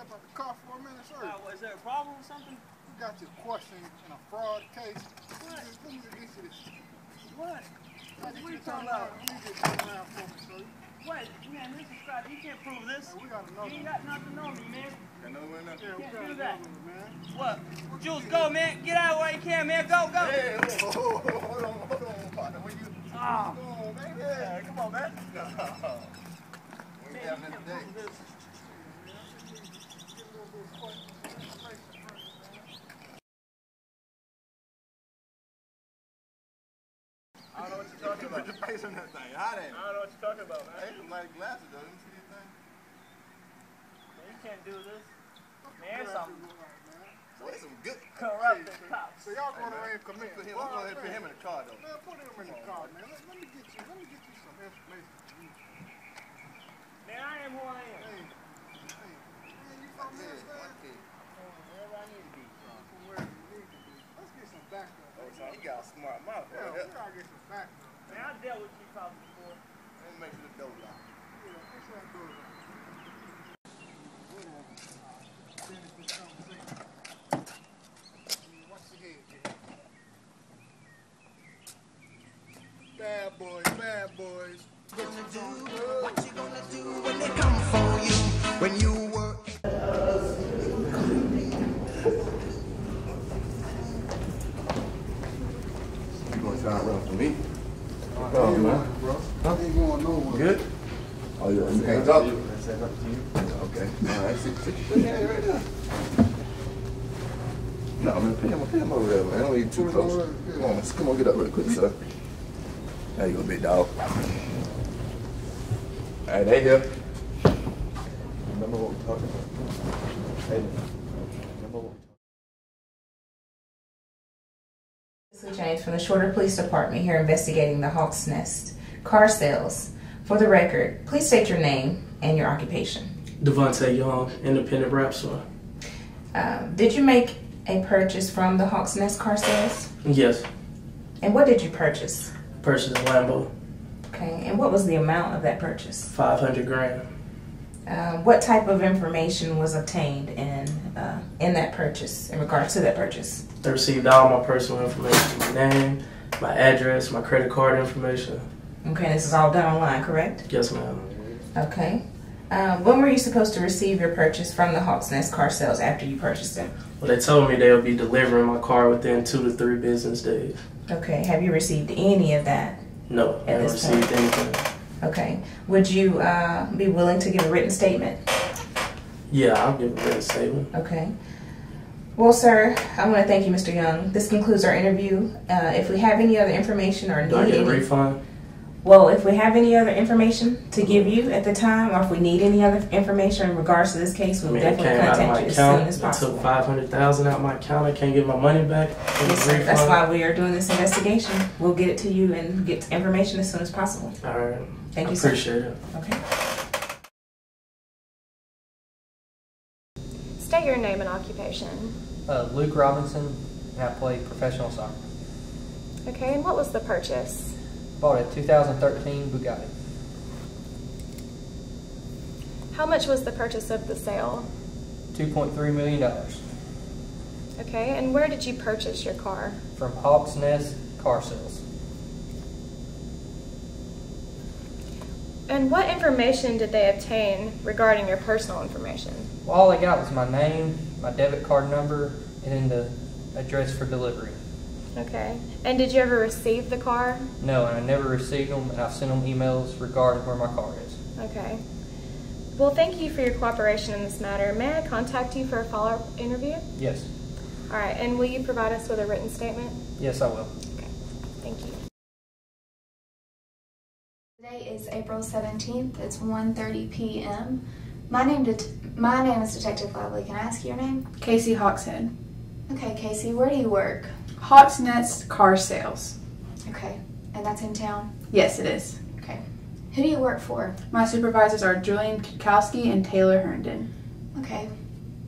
about the car for a minute, sir? Is there a problem or something? You got your question in a fraud case. What? Let me get you this. What? What are you talking about? Let me get you around for me, sir. Wait, man, this is crap. You can't prove this. Hey, we got another You ain't got nothing on me, man. Another one? Yeah, we got do another that. one, man. What? Jules, go, man. Get out where you can, man. Go, go. Hey, hold on, partner. When you Oh. Come on, man. Yeah, come on, man. No. We ain't having it today. I don't know what you're talking about. Put your face on that thing. I don't know what you're talking about, man. Hey, some light glasses, though. Let me see these things. Man, you can't do this. Man, there's something So it's some good corrupt cops. So y'all going around and commit. I'm going to put him in the car, though. Man, put him in the car, man. Let me get you some information. Man, I am who I am. Hey, man, you from here, man? Wherever I need to be. From where you need to be. Let's get some backup. Oh, so he got a smart mouth. Yeah, we gotta get some backup. Man, I dealt with you probably before. Let me make sure the door locked. Yeah, fix that door down. Finish this conversation. Watch your head, kid. Bad boys. What you gonna do when they come for you? When you work. You gonna try and run for me? Oh, man. Bro. Huh? Ain't going nowhere. Good? Oh, you can't talk? Okay. All right. Sit down right there. No, man, put him over there, man. Don't be too close. Come on, get up real quick, sir. There you go, big dog. Hey, they here. Remember what we're talking about? Hey, remember what This is James from the Shorter Police Department here investigating the Hawk's Nest car sales. For the record, please state your name and your occupation. Devontae Young, independent rap store. Did you make a purchase from the Hawk's Nest car sales? Yes. And what did you purchase? Purchased a Lambo. Okay, and what was the amount of that purchase? 500 grand. What type of information was obtained in that purchase, in regards to that purchase? They received all my personal information, my name, my address, my credit card information. Okay, this is all done online, correct? Yes, ma'am. Okay. When were you supposed to receive your purchase from the Hawk's Nest car sales after you purchased it? Well, they told me they'll be delivering my car within 2 to 3 business days. Okay, have you received any of that? No, I haven't received anything. Okay. Would you be willing to give a written statement? Yeah, I'll give a written statement. Okay. Well, sir, I want to thank you, Mr. Young. This concludes our interview. If we have any other information or need Do I get a any... refund? Well, if we have any other information to give you at the time, or if we need any other information in regards to this case, we'll definitely contact you as soon as possible. It took $500,000 out of my account. I can't get my money back. Yes, sir. That's why we are doing this investigation. We'll get it to you and get information as soon as possible. All right. Thank you, sir. Appreciate it. Okay. State your name and occupation. Luke Robinson, and I play professional soccer. Okay, and what was the purchase? Bought a 2013 Bugatti. How much was the purchase of the sale? $2.3 million. Okay, and where did you purchase your car? From Hawk's Nest Car Sales. And what information did they obtain regarding your personal information? Well, all I got was my name, my debit card number, and then the address for delivery. Okay, and did you ever receive the car? No, and I never received them, and I've sent them emails regarding where my car is. Okay. Well, thank you for your cooperation in this matter. May I contact you for a follow-up interview? Yes. All right, and will you provide us with a written statement? Yes, I will. Okay, thank you. Today is April 17th. It's 1:30 p.m. My name is Detective Lively. Can I ask your name? Casey Hawkshead. Okay, Casey, where do you work? Hawk's Nest Car Sales. Okay, and that's in town? Yes, it is. Okay. Who do you work for? My supervisors are Julian Kikowski and Taylor Herndon. Okay.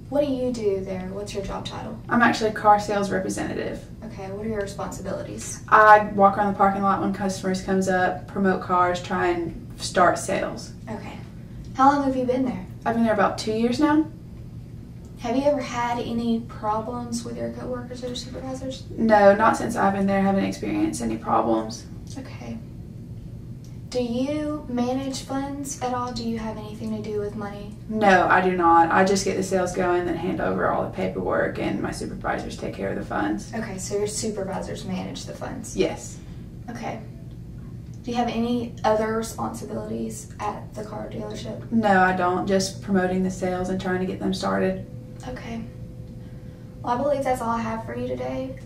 What do you do there? What's your job title? I'm actually a car sales representative. Okay, what are your responsibilities? I walk around the parking lot when customers comes up, promote cars, try and start sales. Okay. How long have you been there? I've been there about 2 years now. Have you ever had any problems with your coworkers or supervisors? No, not since I've been there. I haven't experienced any problems. Okay. Do you manage funds at all? Do you have anything to do with money? No, I do not. I just get the sales going, then hand over all the paperwork, and my supervisors take care of the funds. Okay, so your supervisors manage the funds? Yes. Okay. Do you have any other responsibilities at the car dealership? No, I don't. Just promoting the sales and trying to get them started. Okay. Well, I believe that's all I have for you today.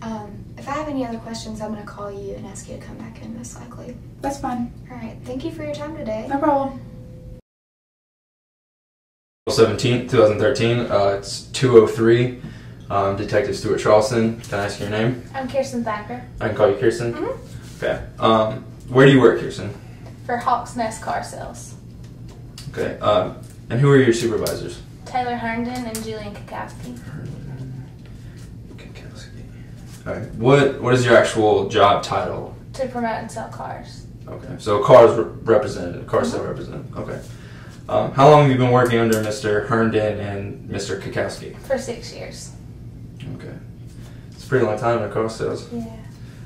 If I have any other questions, I'm going to call you and ask you to come back in, most likely. That's fine. All right. Thank you for your time today. No problem. 17th, 2013. It's 2:03. Detective Stuart Charleston. Can I ask your name? I'm Kirsten Thacker. I can call you Kirsten? Mm-hmm. Okay. Where do you work, Kirsten? For Hawks Nest Car Sales. Okay. And who are your supervisors? Taylor Herndon and Julian Kakowski. Alright. What is your actual job title? To promote and sell cars. Okay. So cars representative, car sale representative. Okay. How long have you been working under Mr. Herndon and Mr. Kakowski? For 6 years. Okay. It's a pretty long time in car sales. Yeah.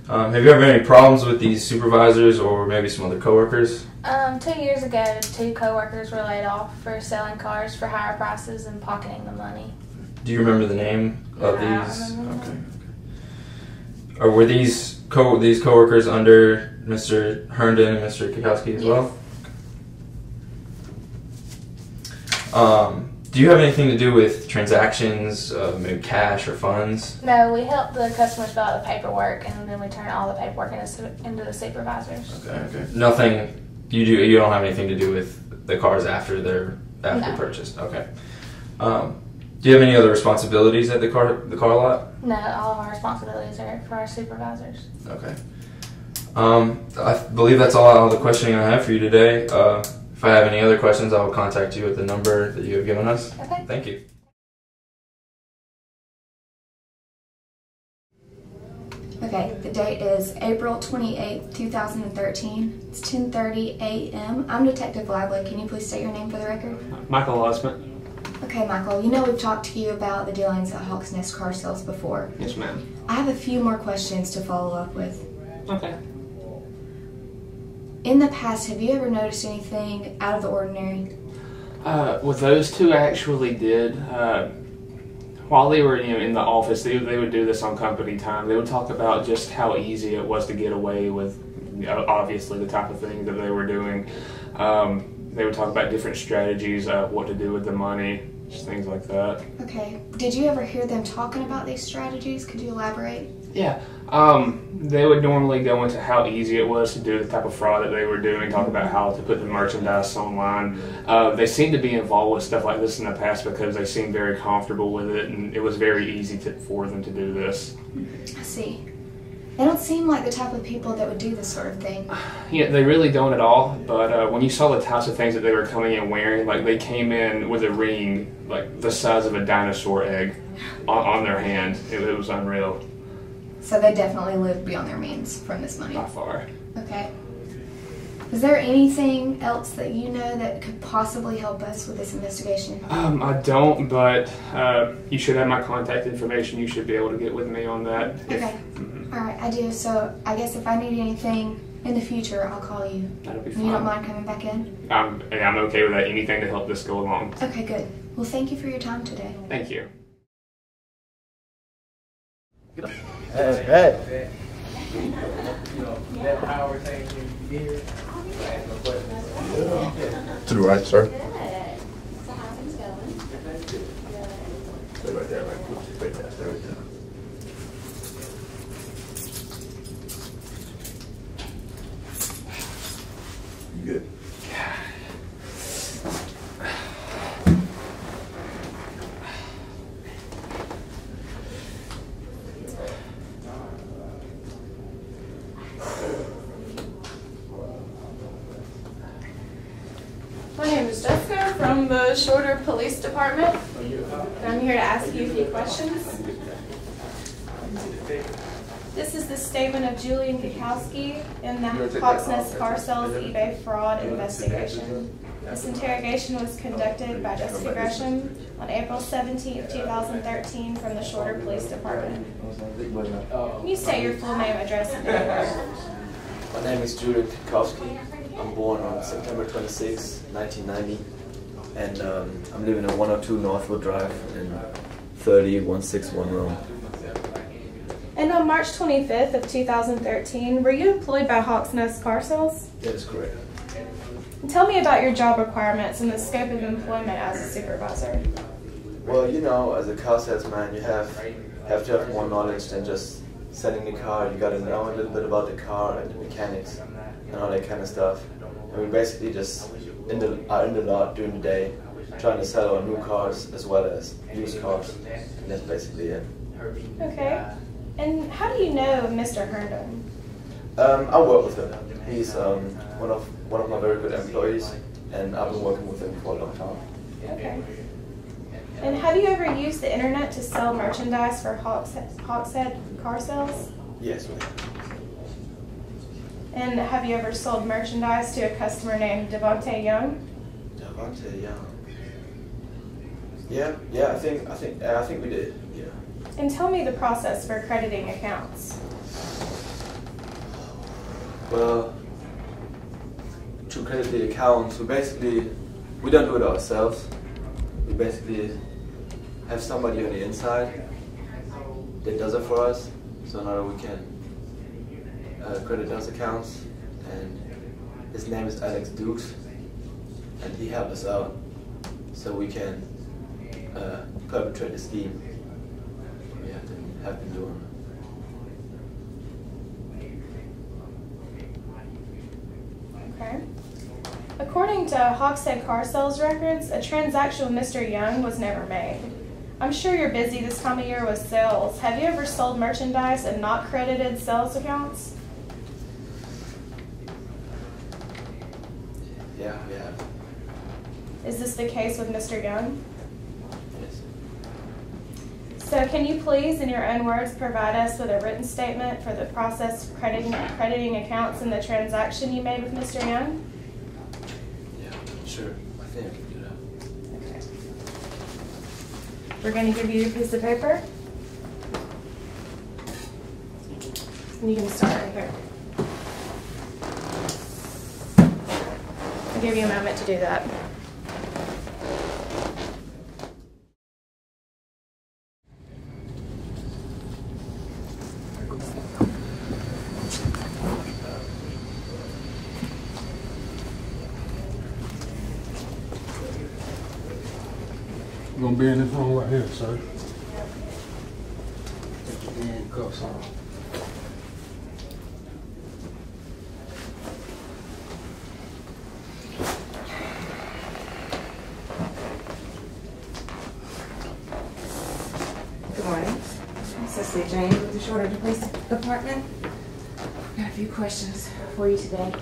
Have you ever had any problems with these supervisors or maybe some other coworkers? 2 years ago, 2 coworkers were laid off for selling cars for higher prices and pocketing the money. Do you remember the name of No, these? I don't remember. Okay. Or were these coworkers under Mr. Herndon and Mr. Kakowski as well? Do you have anything to do with transactions, maybe cash or funds? No, we help the customers fill out the paperwork and then we turn all the paperwork into the supervisors. Okay. Nothing. You don't have anything to do with the cars after they're purchased. Okay. Do you have any other responsibilities at the car lot? No, all of our responsibilities are for our supervisors. Okay. I believe that's all the questioning I have for you today. If I have any other questions, I will contact you at the number that you have given us. Okay. Thank you. Okay, the date is April 28th, 2013. It's 10:30 a.m. I'm Detective Lively. Can you please state your name for the record? Michael Osment. Okay, Michael, you know we've talked to you about the dealings at Hawks Nest Car Sales before. Yes, ma'am. I have a few more questions to follow up with. Okay. In the past, have you ever noticed anything out of the ordinary? With those two, I actually did. While they were in the office, they would do this on company time. They would talk about just how easy it was to get away with, obviously, the type of thing that they were doing. They would talk about different strategies, what to do with the money, just things like that. Okay. Did you ever hear them talking about these strategies? Could you elaborate? Yeah. They would normally go into how easy it was to do the type of fraud that they were doing, talk about how to put the merchandise online. They seemed to be involved with stuff like this in the past because they seemed very comfortable with it, and it was very easy for them to do this. I see. They don't seem like the type of people that would do this sort of thing. Yeah, they really don't at all, but when you saw the types of things that they were coming in wearing, like they came in with a ring like the size of a dinosaur egg on their hand. It was unreal. So they definitely lived beyond their means from this money. By far. Okay. Is there anything else that you know that could possibly help us with this investigation? I don't, but you should have my contact information. You should be able to get with me on that. Okay. All right, I do. So I guess if I need anything in the future, I'll call you. That'll be fine. You don't mind coming back in? I'm okay with that. Anything to help this go along. Okay, good. Well, thank you for your time today. Thank you. Hey. To the right, sir. So how things going? Stay right there, right? Stay right there. You good? My name is Jessica from the Shorter Police Department. I'm here to ask you a few questions. This is the statement of Julian Kukowski in the Hawks Nest car sales eBay fraud investigation. This interrogation was conducted by Jessica Gresham on April 17, 2013 from the Shorter Police Department. Can you state your full name, address, and date of birth? My name is Julian Kukowski. I'm born on September 26, 1990, and I'm living in 102 Northwood Drive in 30161 Rome. And on March 25th of 2013, were you employed by Hawks Nest Car Sales? That is correct. And tell me about your job requirements and the scope of employment as a supervisor. Well, you know, as a car salesman, you have to have more knowledge than just selling the car. You got to know a little bit about the car and the mechanics and all that kind of stuff. And we basically just are in the lot during the day, trying to sell our new cars as well as used cars. And that's basically it. Okay. And how do you know Mr. Herndon? I work with him. He's one of my very good employees, and I've been working with him for a long time. Okay. And have you ever used the internet to sell merchandise for Hawkshead car sales? Yes, we have. And have you ever sold merchandise to a customer named Devontae Young? Devontae Young. Yeah, I think we did. Yeah. And tell me the process for crediting accounts. Well, to credit the accounts, we don't do it ourselves. We basically have somebody on the inside that does it for us, so now we can credit those accounts. And his name is Alex Dukes, and he helped us out so we can perpetrate the scheme we have been doing. Okay. According to Hawkshead car sales records, a transaction with Mr. Young was never made. I'm sure you're busy this time of year with sales. Have you ever sold merchandise and not credited sales accounts? Yeah, we have. Is this the case with Mr. Young? Yes. So can you please, in your own words, provide us with a written statement for the process of crediting accounts in the transaction you made with Mr. Young? Yeah, sure. I think I can do that. Okay. We're going to give you a piece of paper. And you can start right here. I'll give you a moment to do that. You're gonna be in this room right here, sir. Cuffs on. Good morning. I'm Cecily James with the Shorter Police Department. Got a few questions for you today.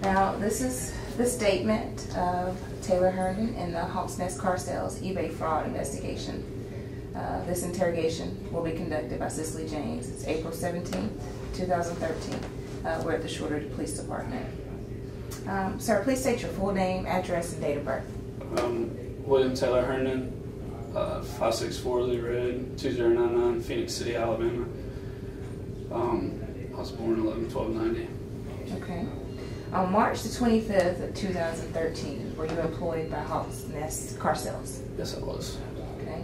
Now, this is the statement of Taylor Herndon in the Hawks Nest car sales eBay fraud investigation. This interrogation will be conducted by Cecily James. It's April 17th, 2013. We're at the Shorter Police Department. Sir, please state your full name, address, and date of birth. William Taylor Herndon, 564 Lee Road, 2099, Phoenix City, Alabama. I was born 11/12/90. Okay. On March the 25th of 2013, were you employed by Hawks Nest car sales? Yes, I was. Okay.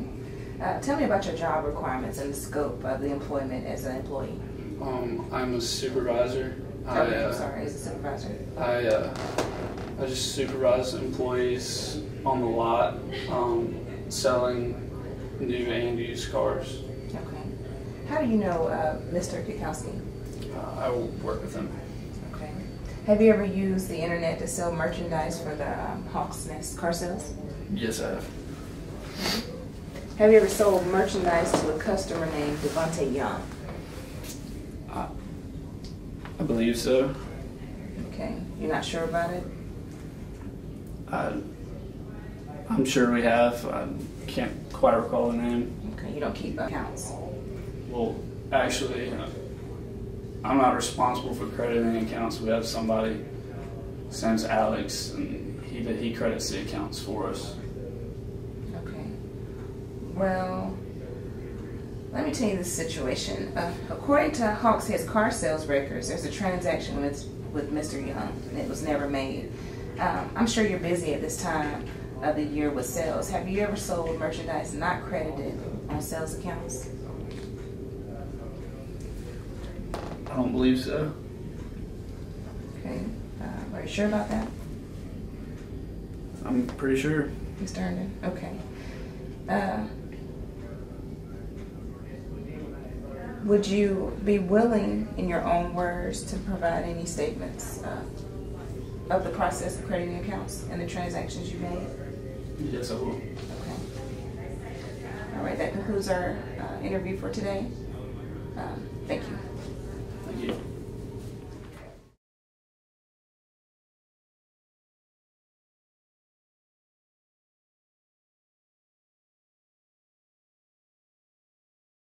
Tell me about your job requirements and the scope of the employment as an employee. I'm a supervisor. Okay, I'm sorry, as a supervisor. I just supervise employees on the lot, selling new and used cars. Okay. How do you know Mr. Kukowski? I work with him. Okay. Have you ever used the internet to sell merchandise for the Hawks Nest car sales? Yes, I have. Have you ever sold merchandise to a customer named Devontae Young? I believe so. Okay. You're not sure about it? I'm sure we have. I can't quite recall the name. Okay. You don't keep accounts? Well, Actually, I'm not responsible for crediting accounts. We have somebody, his name's Alex, and he credits the accounts for us. Okay. Well, let me tell you the situation. According to Hawkshead's car sales records, there's a transaction with Mr. Young, and it was never made. I'm sure you're busy at this time of the year with sales. Have you ever sold merchandise not credited on sales accounts? I don't believe so. Okay. Are you sure about that? I'm pretty sure. Mr. Herndon? Okay. Would you be willing, in your own words, to provide any statements of the process of crediting accounts and the transactions you made? Yes, I will. Okay. All right, that concludes our interview for today. Thank you.